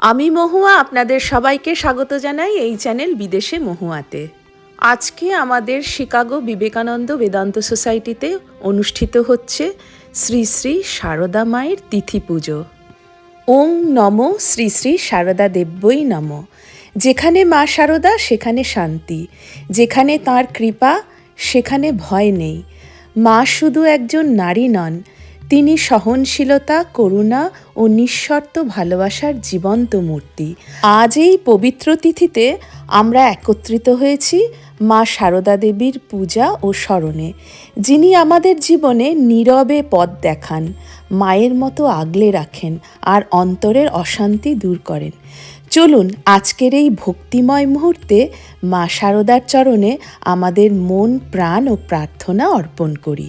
আমি মহুয়া আপনাদের সবাইকে স্বাগত জানাই এই চ্যানেল বিদেশে মহুয়াতে। আজকে আমাদের শিকাগো বিবেকানন্দ বেদান্ত সোসাইটিতে অনুষ্ঠিত হচ্ছে শ্রী শ্রী সারদা মায়ের তিথি পুজো। ওং নম শ্রী শ্রী সারদা দেব্যই নম। যেখানে মা সারদা সেখানে শান্তি, যেখানে তাঁর কৃপা সেখানে ভয় নেই। মা শুধু একজন নারী নন, তিনি সহনশীলতা, করুণা ও নিঃশর্ত ভালোবাসার জীবন্ত মূর্তি। আজ এই পবিত্র তিথিতে আমরা একত্রিত হয়েছি মা সারদা দেবীর পূজা ও স্মরণে, যিনি আমাদের জীবনে নীরবে পথ দেখান, মায়ের মতো আগলে রাখেন আর অন্তরের অশান্তি দূর করেন। চলুন আজকের এই ভক্তিময় মুহূর্তে মা সারদার চরণে আমাদের মন, প্রাণ ও প্রার্থনা অর্পণ করি।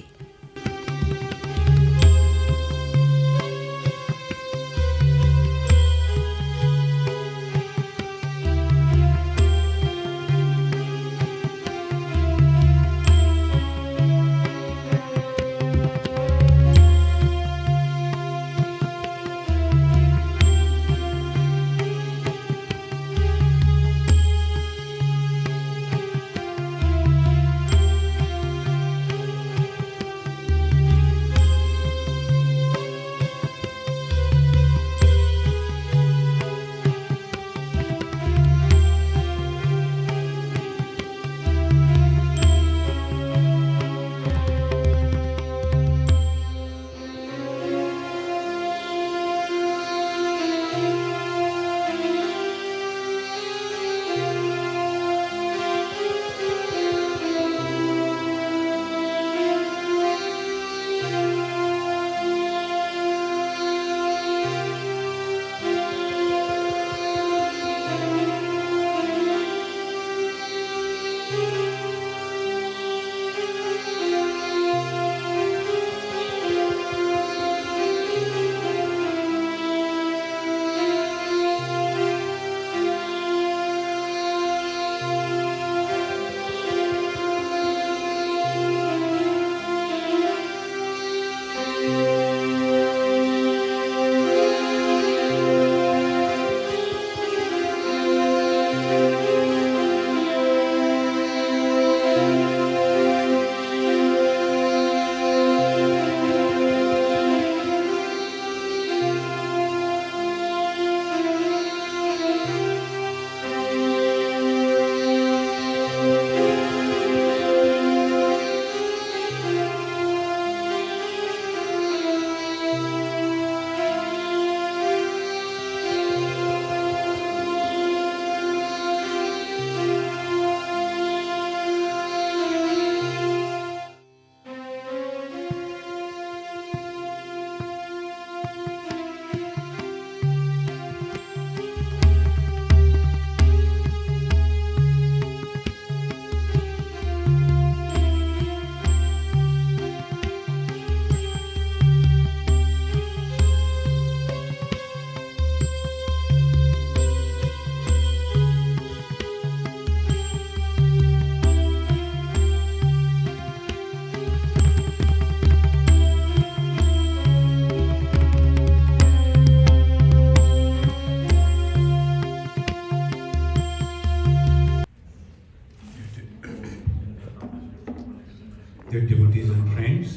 Dear devotees and friends,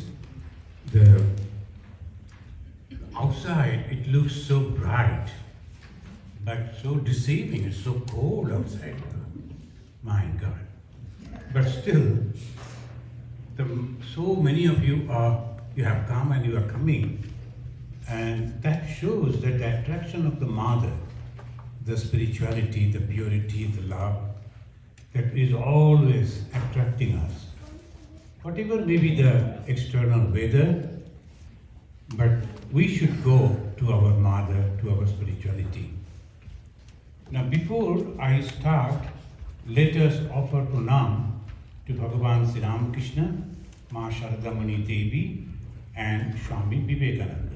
the outside it looks so bright, but so deceiving. It's so cold outside. My God! But still, so many of you have come and you are coming, and that shows that the attraction of the Mother, the spirituality, the purity, the love, that is always attracting us. Whatever may be the external weather, but we should go to our Mother, to our spirituality. Now before I start, let us offer pranam to Bhagavan Sri Ramakrishna, Ma Sarada Devi and Swami Vivekananda.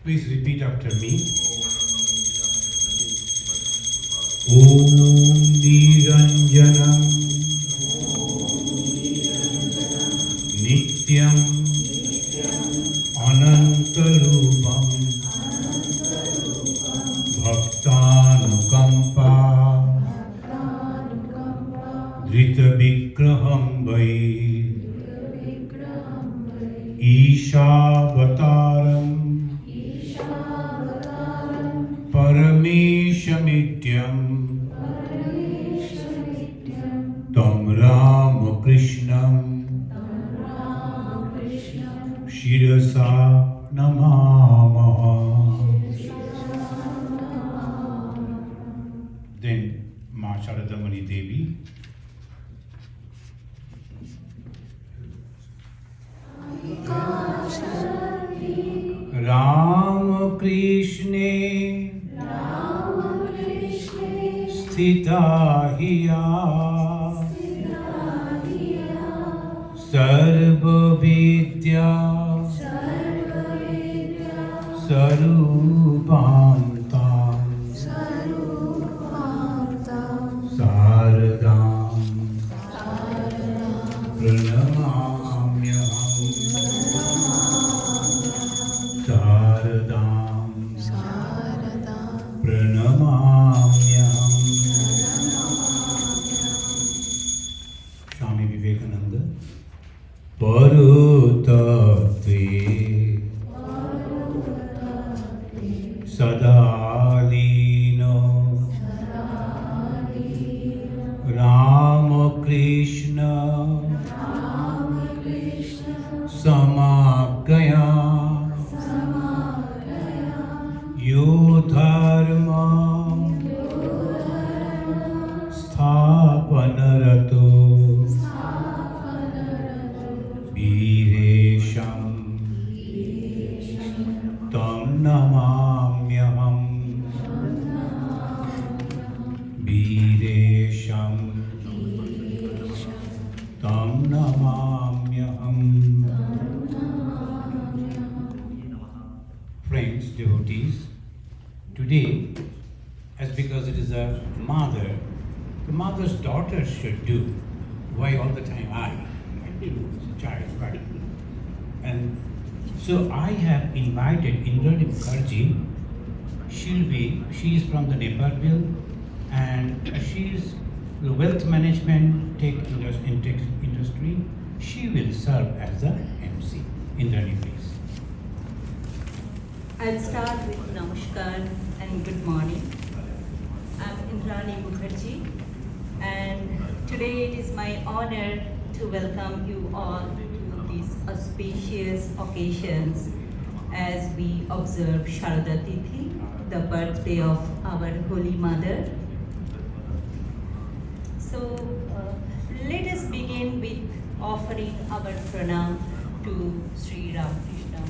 Please repeat after me. Om ईशावतारम् परमेशमित्यम् तं रामकृष्णं शिरसा नमामः. Then Ma Sarada Devi. Ram कृष्णे स्थिता हिया सर्वविद्या स्वरूपान्तां शारदां प्रणमाम्यहम्. शारदां प्रणमाम्यहम्. स्वामी विवेकानंद. परोतत्वे सदा लीनो रामकृष्ण समागया यो धर्म स्थापनरतो वीरेशं तं नमाम्यहम्. वीरेशं तं नमाम्यहम्. Friends, devotees, today, as because it is a mother, the mother's daughter should do. Why all the time I do, it's a child, right? And so I have invited Indrani Mukherjee. She is from the Nepalville, and she is the wealth management tech industry. She will serve as the MC. Indrani, please. I'll start with Namaskar and good morning. I'm Indrani Mukherjee, and today it is my honor to welcome you all to these auspicious occasions as we observe Sarada Tithi, the birthday of our Holy Mother. So let us begin with offering our pranam to Sri Ramakrishna,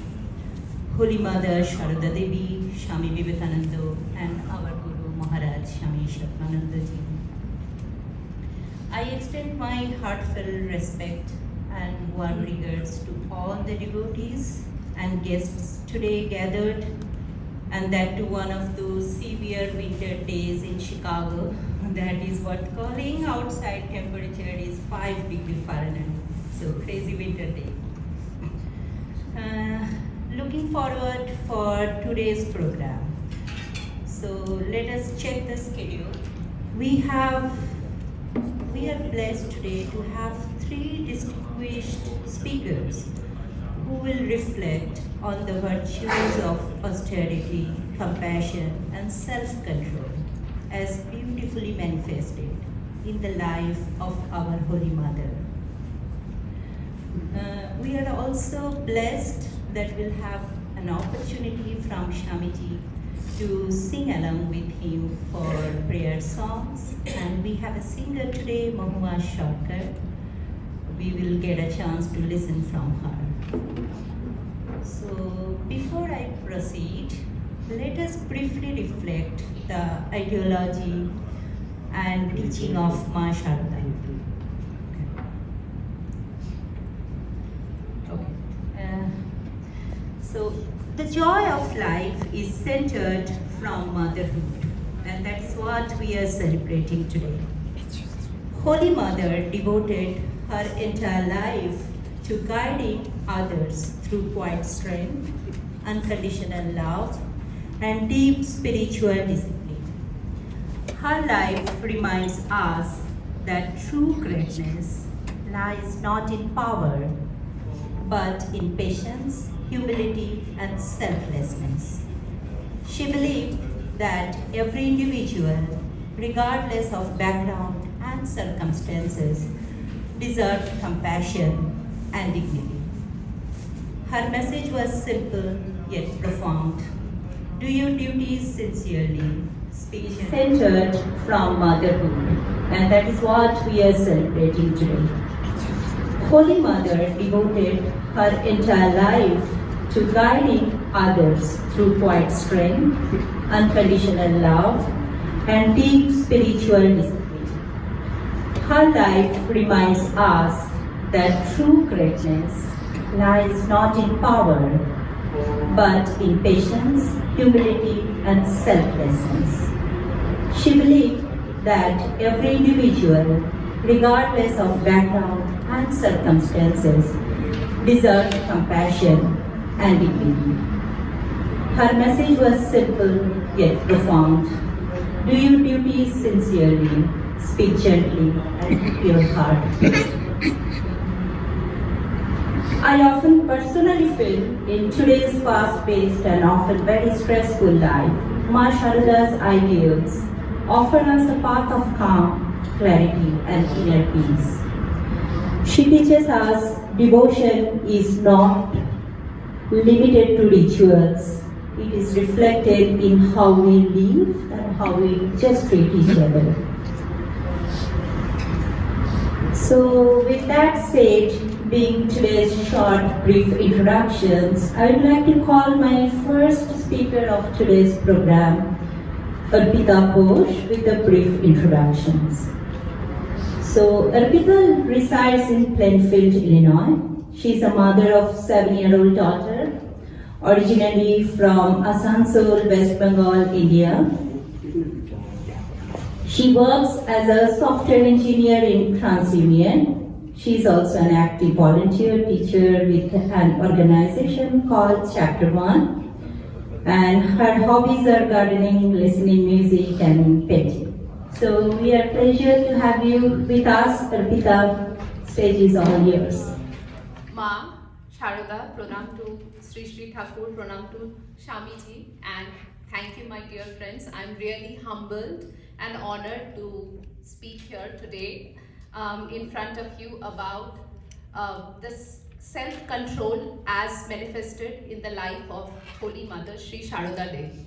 Holy Mother Sarada Devi, Swami Vivekananda, and our Guru Maharaj Swami Shatmananda Ji. I extend my heartfelt respect and warm regards to all the devotees and guests today gathered, and that to one of those severe winter days in Chicago. That is what calling outside temperature is 5 degrees Fahrenheit. So crazy winter day. Looking forward for today's program. So let us check the schedule. We are blessed today to have 3 distinguished speakers who will reflect on the virtues of austerity, compassion, and self-control as beautifully manifested in the life of our Holy Mother. We are also blessed that we'll have an opportunity from Swamiji to sing along with him for prayer songs, and we have a singer today, Mahua Sharkar. We will get a chance to listen from her. So before I proceed, let us briefly reflect the ideology and teaching of Ma Sarada. So the joy of life is centered from motherhood, and that is what we are celebrating today. Holy Mother devoted her entire life to guiding others through quiet strength, unconditional love, and deep spiritual discipline. Her life reminds us that true greatness lies not in power, but in patience, humility, and selflessness. She believed that every individual, regardless of background and circumstances, deserved compassion and dignity. Her message was simple yet profound. Do your duties sincerely, speak centered from motherhood, and that is what we are celebrating today. Holy Mother devoted her entire life to guiding others through quiet strength, unconditional love, and deep spiritual discipline. Her life reminds us that true greatness lies not in power, but in patience, humility, and selflessness. She believed that every individual, regardless of background and circumstances, deserved compassion and dignity. Her message was simple yet profound. Do your duties sincerely, speak gently, and keep your heart pure. I often personally feel in today's fast-paced and often very stressful life, Ma Sharada's ideals offer us a path of calm, clarity, and inner peace. She teaches us devotion is not limited to rituals. It is reflected in how we live and how we just treat each other. So with that said, being today's short, brief introductions, I would like to call my first speaker of today's program, Arpita Ghosh, with the brief introductions. So Arpita resides in Plainfield, Illinois. She's a mother of 7-year-old daughter, originally from Asansol, West Bengal, India. She works as a software engineer in TransUnion. She is also an active volunteer teacher with an organization called Chapter 1. And her hobbies are gardening, listening music, and painting. So we are pleased to have you with us, Arpita. Stage is all yours. Ma, Sharada, pranam to Sri Sri Thakur, pranam to Shamiji, and thank you, my dear friends. I'm really humbled and honored to speak here today in front of you about this self-control as manifested in the life of Holy Mother Sri Sarada Devi.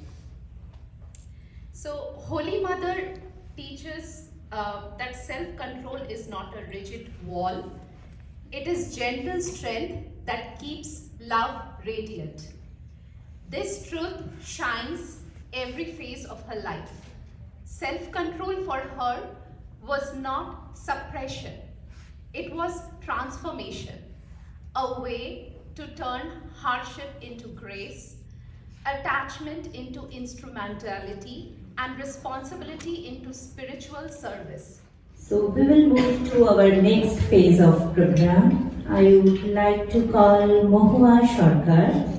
So, Holy Mother teaches that self-control is not a rigid wall. It is gentle strength that keeps love radiant. This truth shines every phase of her life. Self-control for her was not suppression. It was transformation, a way to turn hardship into grace, attachment into instrumentality, and responsibility into spiritual service. So we will move to our next phase of program. I would like to call Mohua Sarkar.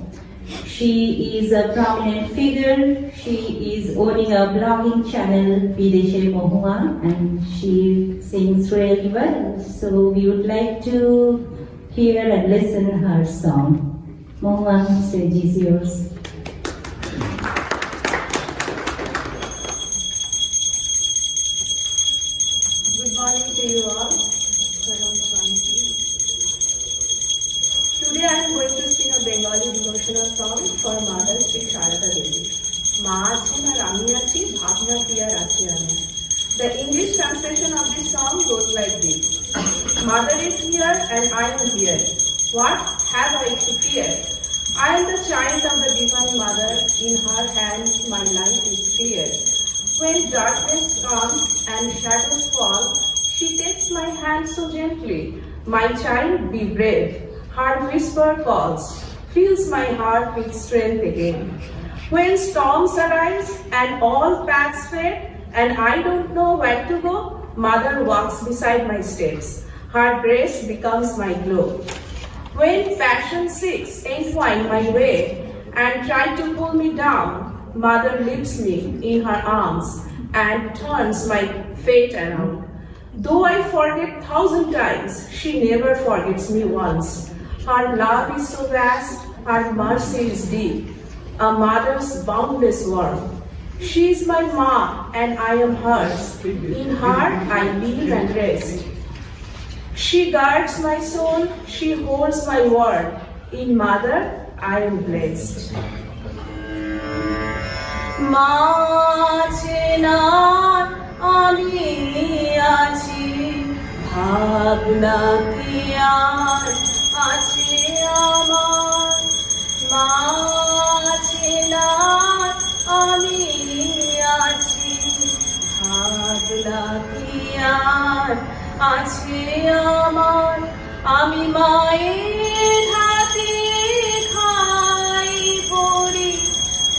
She is a prominent figure. She is owning a blogging channel, Videshe Mohua, and she sings really well. So we would like to hear and listen her song. Mohua, stage is yours. Good morning to you all. Today I am going to sing a Bengali devotional song for Mother Sri Sarada Devi. Ma achen ar ami achi, bhabna priyar achi ami. The English translation of this song goes like this. Mother is here and I am here. What have I to fear? I am the child of the Divine Mother. In her hands my life is clear. When darkness comes and shadows fall, she takes my hand so gently. My child, be brave. Her whisper calls, fills my heart with strength again. When storms arise and all paths fade, and I don't know where to go, Mother walks beside my steps. Her grace becomes my glow. When passion seeks entwine my way and try to pull me down, Mother lifts me in her arms and turns my fate around. Though I forget 1,000 times, she never forgets me once. Her love is so vast, her mercy is deep, a mother's boundless warmth. She is my ma and I am hers. In her I live and rest. She guards my soul, she holds my word. In mother I am blessed. Ma chenar ami achi, bhabna ki ar achi amar. Ma chenar ami achi, bhabna ki ar achi amar. Ami মায়ের হাতে খাই পড়ি,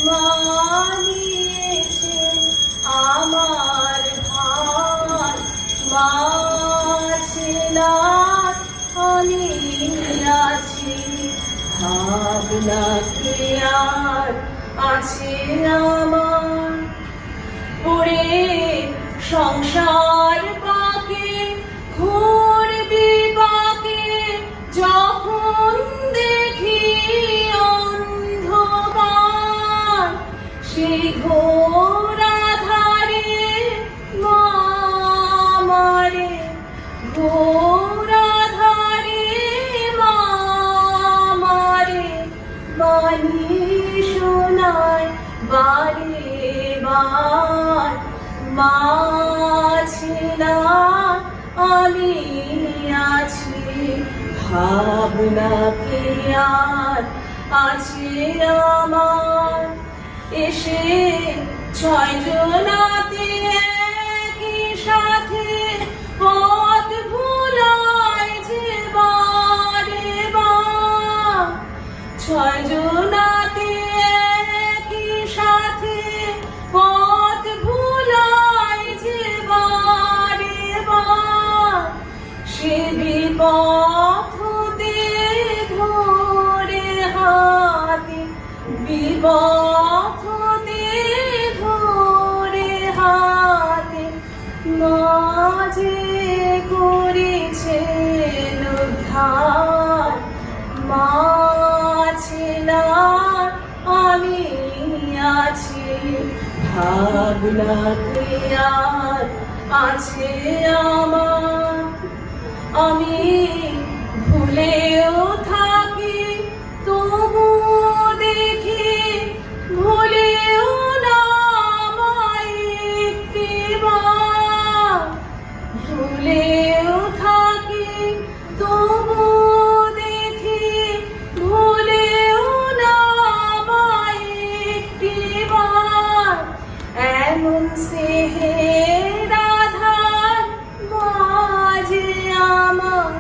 মানিয়েছে আমার ভার। মা ছেলার আমি আছি, ভাবনা কি আর আছে আমার। পড়ে সংসার পাকে ঘোর বিপাকে যখন দেখি অন্ধকার, সেই ঘোর আধারে মা আমারে, ঘোর আধারে মা আমারে বাণী শোনায় বারে বার। মা ছিলাম আমি আছি, ভাবনা কি আর আছে আমার। এসে ছয় জনাতে একই সাথে পথ ভুলায় যে বারে বার। ছয় জনাতে একই সাথে পথ ভুলায় যে বারে বার। সে বিপথ হতে ধরে হাতে, বিপথ হতে ধরে হাতে মাঝে করেছেন উদ্ধার। মা ছিলাম আমি আছি, ভাবনা কি আর আছে আমার। আমি ভুলেও থাকি তবু দেখি, ভুলেও না আমায় একটিবার। ভুলেও থাকি তবু দেখি, ভুলেও না আমায় একটিবার। এমন স্নেহের আধার মাঝে আমার,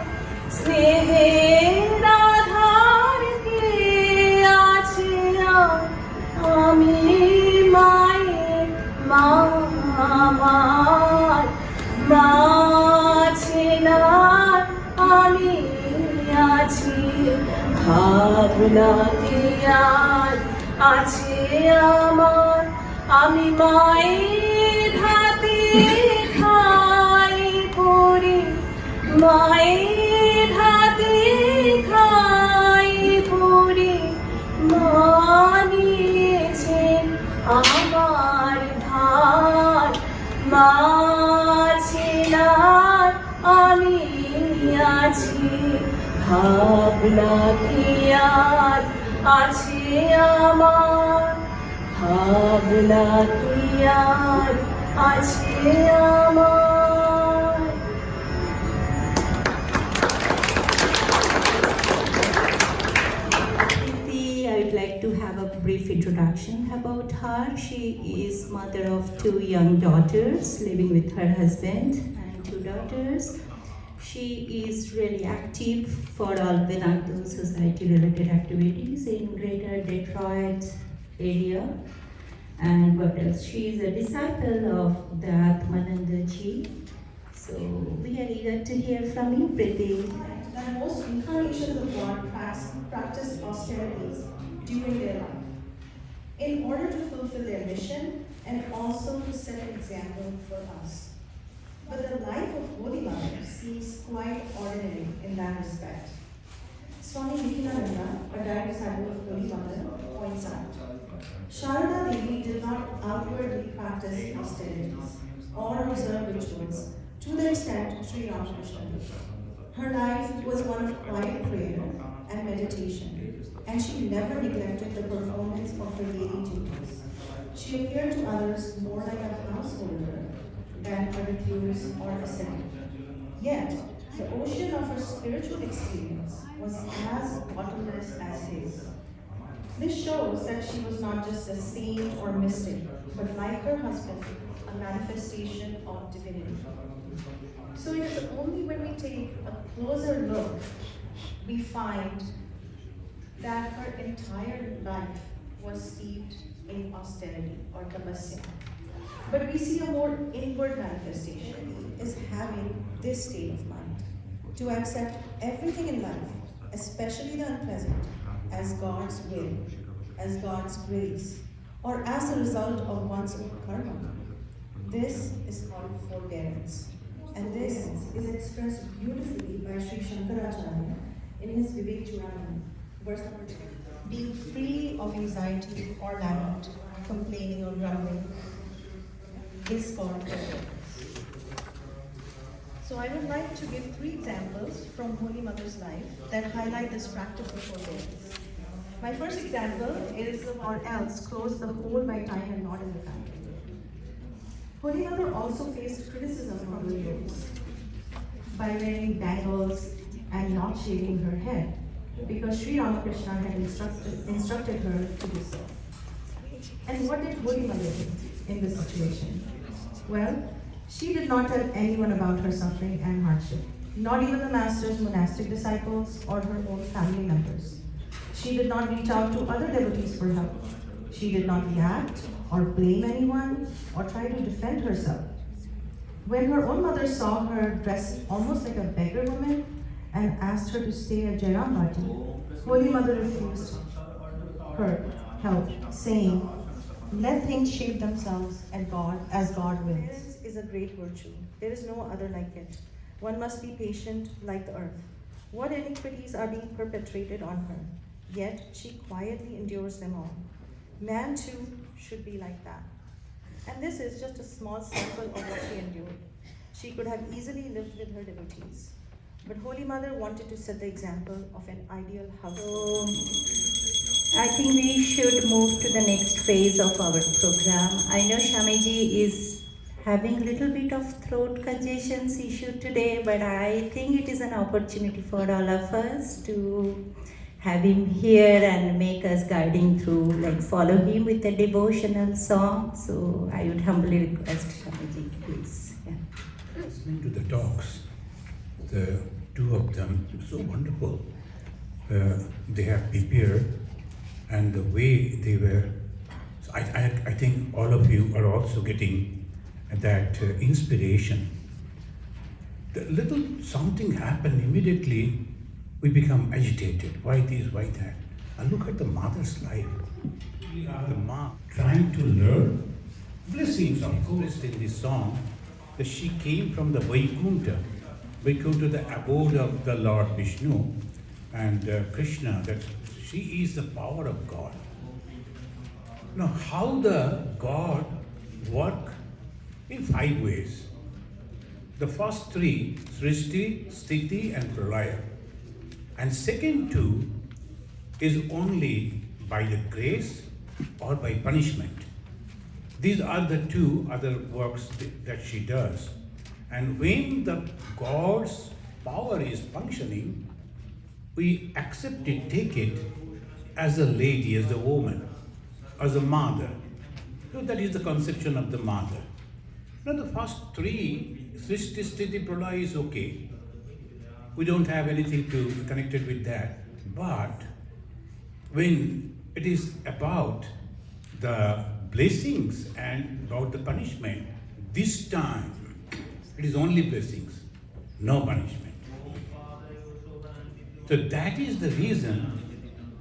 স্নেহের আধার কে আছে আর। আমি মায়ের মা আমার, মা ছিলাম আমি আছি, ভাবনা কি আর আছে আমার। আমি মায়ের হাতে খাই পড়ি, মায়ের হাতে খাই পড়ি, মানিয়েছেন আমার ধার। মা ছিলাম আমি আছি, ভাবনা কি আর আছে আমার। ভাবনা কি আর আছে আমার। I would like to have a brief introduction about her. She is mother of 2 young daughters, living with her husband and 2 daughters. She is really active for all Vedanta Society related activities in Greater Detroit area. And what else? She is a disciple of the Atmananda Ji. So we are eager to hear from you, Priti. That most incarnations of God practiced austerities during their life in order to fulfill their mission and also to set an example for us. But the life of Holy Mother seems quite ordinary in that respect. Swami Vivekananda, a direct disciple of Holy Mother, points out, Sarada Devi did not outwardly practice austerities or observe rituals to the extent Sri Ramakrishna did. Her life was one of quiet prayer and meditation, and she never neglected the performance of her daily duties. She appeared to others more like a householder than a recluse or ascetic. Yet, the ocean of her spiritual experience was as bottomless as his. This shows that she was not just a saint or mystic, but like her husband, a manifestation of divinity. So it is only when we take a closer look, we find that her entire life was steeped in austerity or tapasya. But we see a more inward manifestation is having this state of mind, to accept everything in life, especially the unpleasant, as God's will, as God's grace, or as a result of one's own karma. This is called forbearance. And this is expressed beautifully by Sri Shankaracharya in his Vivekananda, verse number 2. Being free of anxiety or lament, complaining or grumbling is called forbearance. So I would like to give 3 examples from Holy Mother's life that highlight this practice of forbearance. My first example is, or else close the hole by tying a knot in the family. Holy Mother also faced criticism from the yogis by wearing bangles and not shaving her head because Sri Ramakrishna had instructed her to do so. And what did Holy Mother do in this situation? Well, she did not tell anyone about her suffering and hardship, not even the Master's monastic disciples or her own family members. She did not reach out to other devotees for help. She did not react or blame anyone or try to defend herself. When her own mother saw her dressed almost like a beggar woman and asked her to stay at Jairambati, Holy Mother refused her help, saying, "Let things shape themselves as God wills." This is a great virtue. There is no other like it. One must be patient like the earth. What iniquities are being perpetrated on her? Yet she quietly endures them all. Man too should be like that. And this is just a small sample of what she endured. She could have easily lived with her devotees. But Holy Mother wanted to set the example of an ideal household. So, I think we should move to the next phase of our program. I know Shamiji is having a little bit of throat congestions issue today, but I think it is an opportunity for all of us to have him here and make us guiding through, like follow him with a devotional song. So I would humbly request Shamiji, please. Yeah. Listening to the talks, the 2 of them, so wonderful. They have prepared, and the way they were, so I think all of you are also getting that inspiration. The little something happened, immediately we become agitated. Why this, why that? And look at the mother's life. The mom trying to learn blessings expressed in this song, that she came from the Vaikuntha, the abode of the Lord Vishnu and Krishna, that she is the power of God. Now, how the God work in 5 ways. The first 3, Srishti, Sthiti and Pralaya. And second 2 is only by the grace or by punishment. These are the 2 other works that she does. And when the God's power is functioning, we accept it, take it as a lady, as a woman, as a mother. So that is the conception of the mother. Now the first 3, Srishti, Sthiti, Pralaya is okay. We don't have anything to connected with that. But when it is about the blessings and about the punishment, this time it is only blessings, no punishment. So that is the reason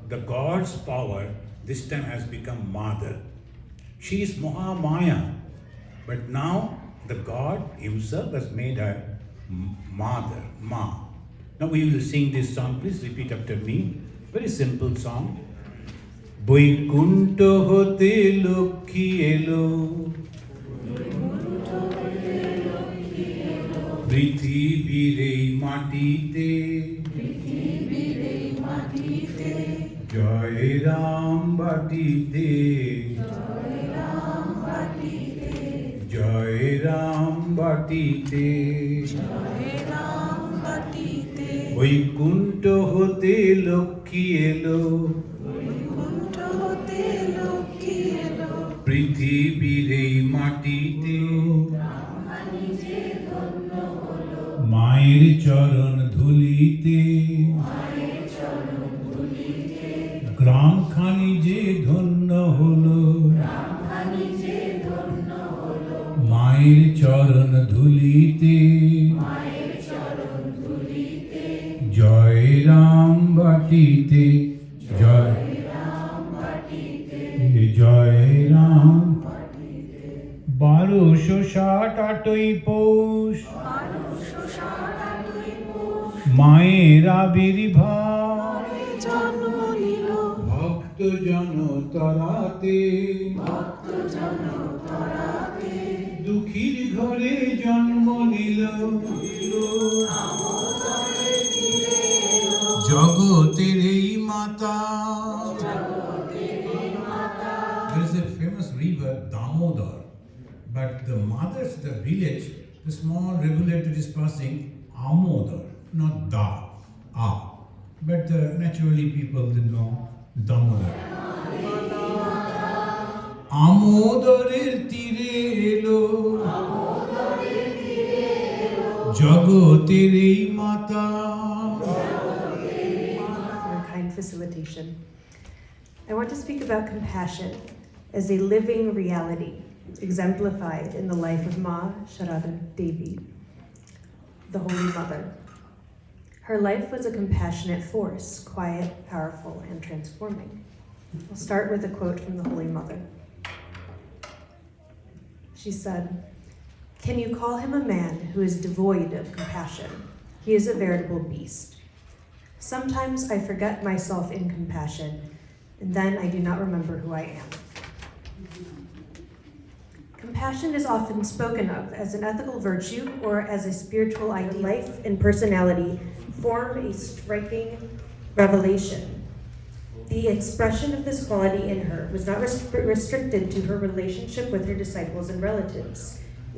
the God's power this time has become Mother. She is Mahamaya, but now the God himself has made her Mother, Ma. Now we will sing this song. Please repeat after me. Very simple song. Vaikuntha হতে লক্ষ্মী এলো, পৃথিবীর এই মাটিতে, জয় রাম বাটিতে, জয় রাম বাটিতে, বৈকুণ্ঠ হতে লক্ষ্মী এলো, পৃথিবীর এই মাটিতে, মায়ের চরণ ধুলিতে, গ্রামখানি যে ধন্য হলো, মায়ের চরণ ধুলিতে, জয় রাম বাটিতে, জয় জয় রাম। 1268 পৌষ মায়ের আবির্ভাব, ভক্ত জন তরাতে, দুঃখীর ঘরে জন্ম নিল, জগতের এই মাতা। There is a famous river Damodar, but the mothers, the village, the small rivulet that is passing, Amodar, not Da, Ah. But naturally people didn't know Damodar. Amodarer তীরে এলো, জগতের এই মাতা। For kind facilitation. I want to speak about compassion as a living reality exemplified in the life of Ma Sarada Devi, the Holy Mother. Her life was a compassionate force, quiet, powerful, and transforming. I'll start with a quote from the Holy Mother. She said, "Can you call him a man who is devoid of compassion? He is a veritable beast. Sometimes I forget myself in compassion, and then I do not remember who I am." Compassion is often spoken of as an ethical virtue or as a spiritual ideal. Life and personality form a striking revelation. The expression of this quality in her was not restricted to her relationship with her disciples and relatives.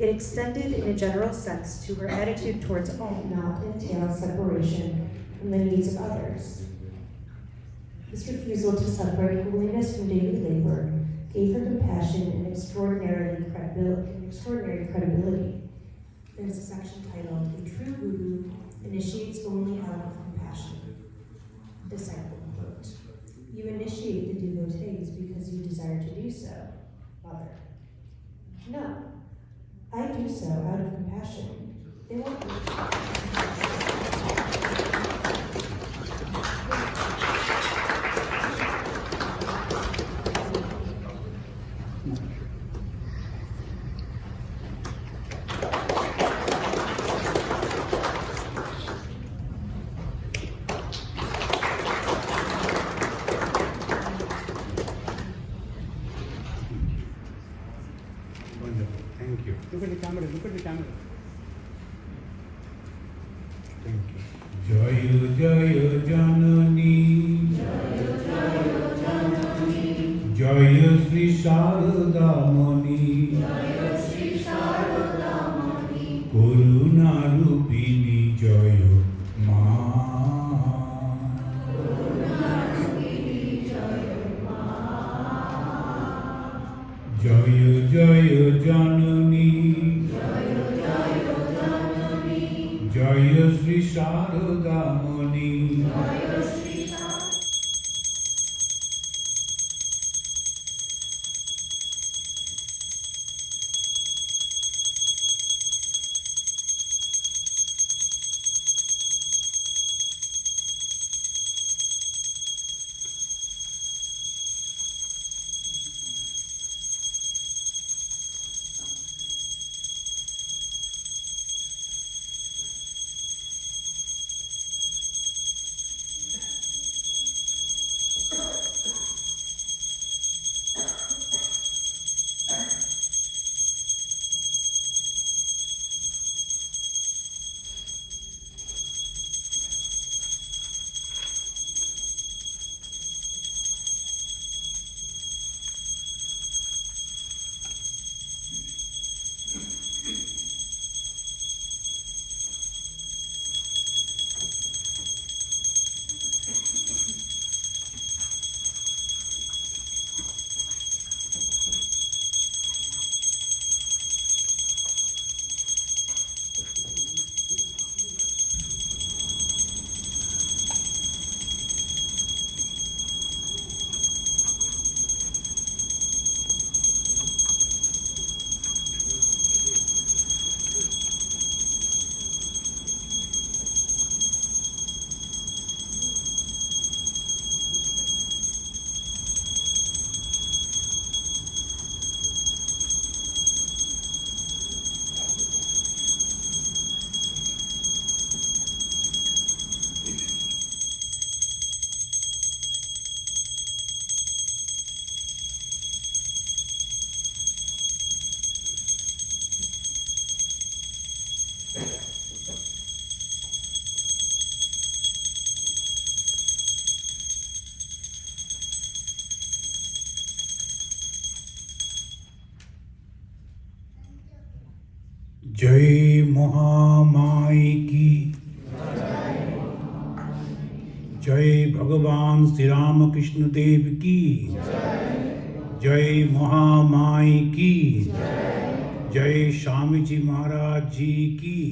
It extended in a general sense to her attitude towards all, not entail separation from the needs of others. This refusal to separate holiness from daily labor gave her compassion an extraordinary credibility. There is a section titled, "A True Guru Initiates Only Out of Compassion." Disciple quote, "You initiate the devotees because you desire to do so, Mother. No, I do so out of compassion. They want me." Wonderful. Thank you. Look at the camera. Look at the camera. Thank you. Jaya Jaya Janani, Jaya Sri Sarada Mani, Karuna Rupini Jaya Ma, Jaya Jaya Janani, Jaya Sri Sarada Mani, माई की जय भगवान श्री राम कृष्ण देव की जय महामाई की जय स्वामी जी महाराज जी की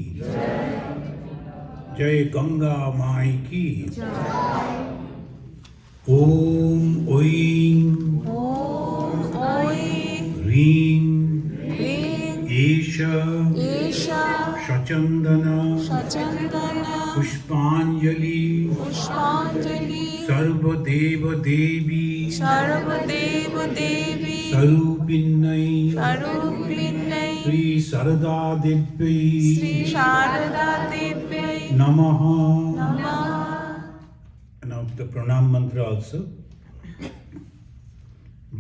जय गंगा माई की ओम ओं ह्रीं ईश सचंदन पुष्पांजलि सर्वदेव देवी स्वरूपिण्यै श्री शारदा देव्यै नमः. Now the pranam mantra also.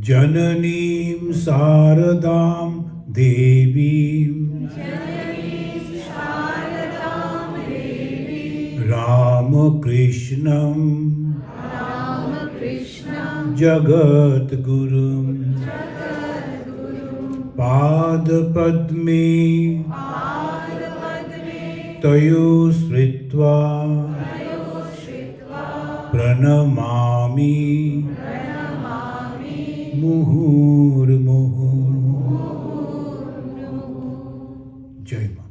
Jananim Saradam Devim Ramakrishnam Jagat Gurum Pad Padme Tayo Sritva Pranamami Muhurmuhu. Jai Ma.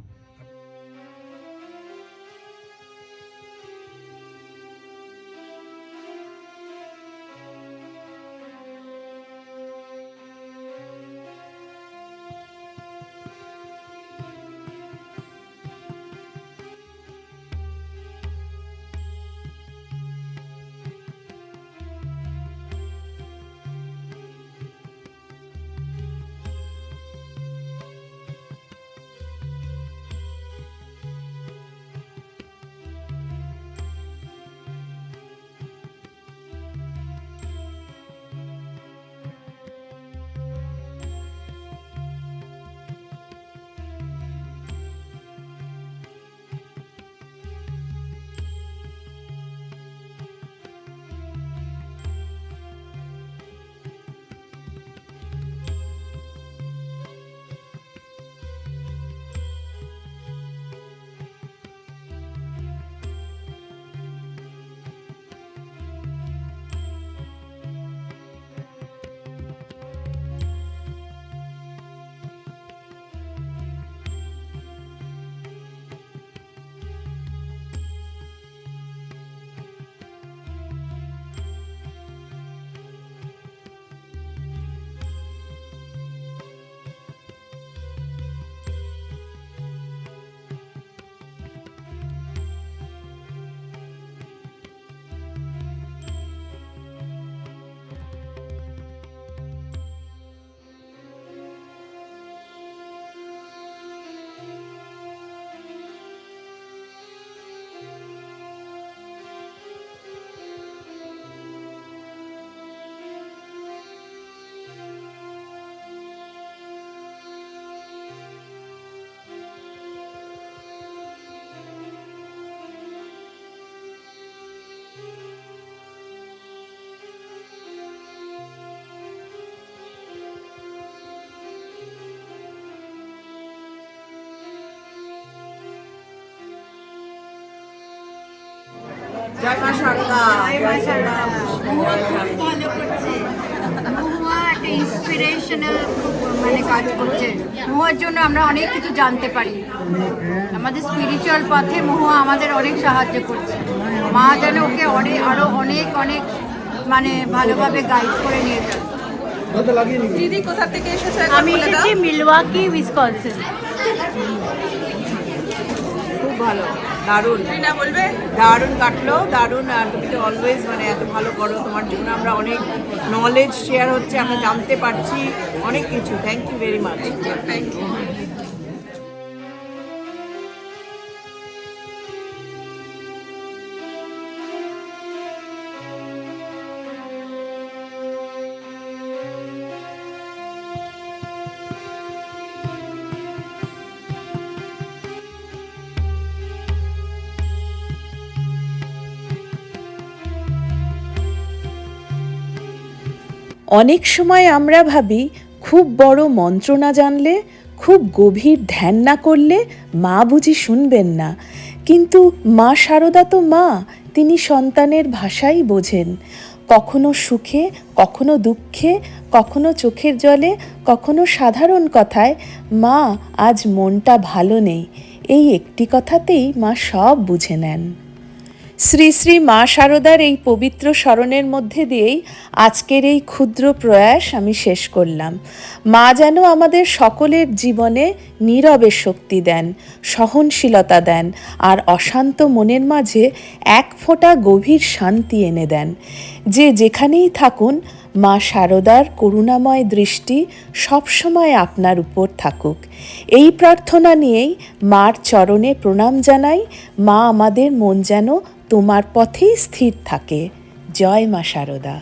জয় মা সারদা, জয় সারদা। খুব ভালো করছে। মহুয়া একটা ইন্সপিরেশনাল মানে কাজ করছে। মহুয়ার জন্য আমরা অনেক কিছু জানতে পারি। আমাদের স্পিরিচুয়াল পথে মহুয়া আমাদের অনেক সাহায্য করছে। মা যেন ওকে আরো অনেক অনেক মানে ভালোভাবে গাইড করে নিয়ে যান। দিদি কোথা থেকে এসেছো? আমি এসেছি মিলওয়াকি, উইসকনসিন। খুব ভালো, দারুণ বলবে দারুণ কাটলো, দারুণ। আর তুমি তো অলওয়েজ মানে এত ভালো করো, তোমার জন্য আমরা অনেক নলেজ শেয়ার হচ্ছে, আমরা জানতে পারছি অনেক কিছু। Thank you very much. Thank you. অনেক সময় আমরা ভাবি খুব বড় মন্ত্র না জানলে, খুব গভীর ধ্যান না করলে মা বুঝি শুনবেন না? কিন্তু মা শারদা তো মা, তিনি সন্তানের ভাষাই বোঝেন। কখনো সুখে, কখনো দুঃখে, কখনো চোখের জলে, কখনো সাধারণ কথায়, মা আজ মনটা ভালো নেই, এই একটি কথাতেই মা সব বুঝে নেন। শ্রী শ্রী মা শারদার এই পবিত্র স্মরণের মধ্যে দিয়েই আজকের এই ক্ষুদ্র প্রয়াস আমি শেষ করলাম। মা যেন আমাদের সকলের জীবনে নীরবে শক্তি দেন, সহনশীলতা দেন, আর অশান্ত মনের মাঝে এক ফোঁটা গভীর শান্তি এনে দেন। যে যেখানেই থাকুন, মা শারদার করুণাময় দৃষ্টি সবসময় আপনার উপর থাকুক। এই প্রার্থনা নিয়েই মার চরণে প্রণাম জানাই। মা, আমাদের মন যেন তোমার পথেই স্থির থাকে। জয় মা শারদা।